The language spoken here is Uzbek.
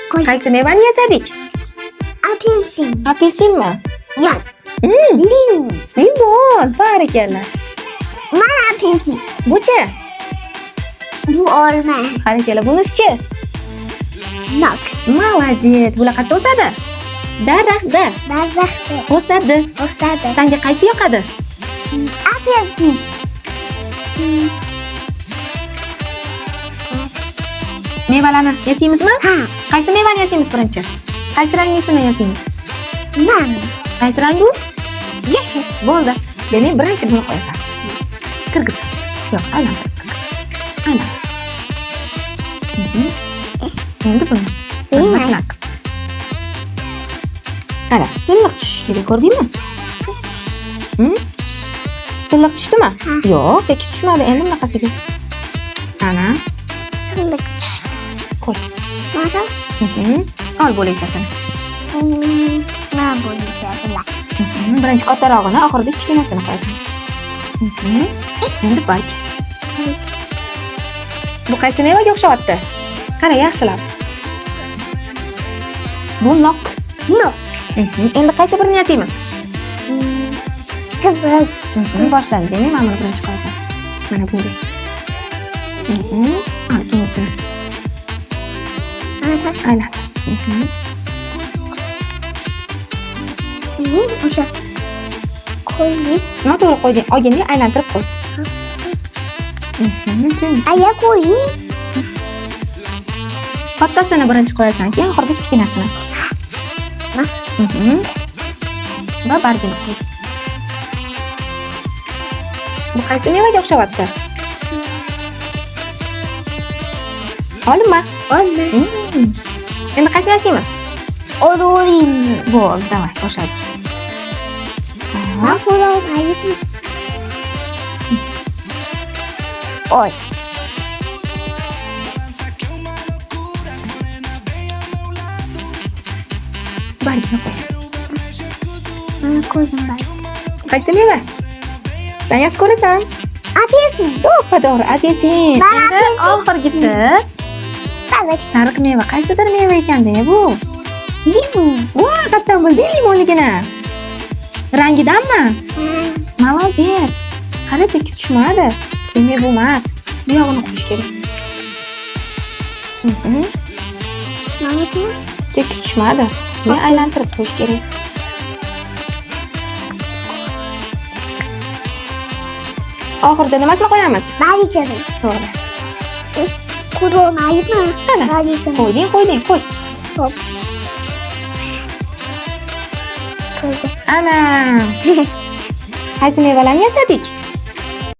Qaysi mevani yasadik? Apelsin. Apelsinmi? Yo'q. Limon. Limon. Barakalla. Mana apelsin. Buchi? Bu olma. Barakalla. Bunisi-chi? Nok. Молодец. Bular qayerda o'sadi? Daraxtda. Daraxtda. O'sadi. O'sadi. Senga qaysi yoqadi? Apelsin. Mevalarni yasaymizmi? Ha. Qaysi mevani yasaymiz birinchi? Qaysi rangisini yasaymiz? Mana. Qaysi rang bu? Yashil. Bo'ldi. Demak, birinchi buni qo'yasan. Kirgiz. Yo'q, aylantir. Kirgiz. Aylantir. Endi buni. Mana shunaqa. Ana, silliq tushishi kerak, ko'rdingmi? Silliq tushdimi? Yo'q, tekis tushmadi. Endi bunaqasiga. Ana, Silliq. qo'y. Mana. Ol bo'lakchasini. Mana bu yoziladi. Birinchi kattarog'ini, oxirida kichkinasini qo'yasan. Endi bak. Bu qaysi mevaga o'xshayapti? Qara, yaxshilab. Bu nok. Nok. Endi qaysi birini yasaymiz? Qizil. Boshladi. Demak, mana buni birinchi qo'yasan. Mana bunga. Al, keyingisini. Aylan. O'sha qo'yib. Nima to'g'ri qo'yding? Olganda aylantirib qo'y. Aya qo'ying. Kattasini birinchi qo'yasan, keyin oxirida kichkinasini. Va bargini qo'y. Bu qaysi mevaga o'xshayapti? Olma. Olma. Endi qaysini yasaymiz? O'roring. Bo'ldi, davay, boshladik. Men ko'rolmayapman. Oy. Bargini qo'y. Mana ko'rdim bak. Qaysi meva? Sen yaxshi ko'rasan? Apelsin. To'g'ri, apelsin. Mana Endi apelsin. oxirgisi Sariq. sariq meva. Qaysidir meva ekanda bu? Limon. Voy, qayerdan bilding limonligini? Rangidanmi? Молодец. Qani tekis tushmadi. Demak, bu emas. Bu yog'ini qo'yish kerak. Mana bu. Tekis tushmadi. Men aylantirib qo'yish kerak. Oxirida nimasini qo'yamiz? Barikani. To'g'ri. Ko'rolmayapman. Mana. Barikani. Qo'y. Ko'rdim. Ana. Qaysi mevalarni yasadik?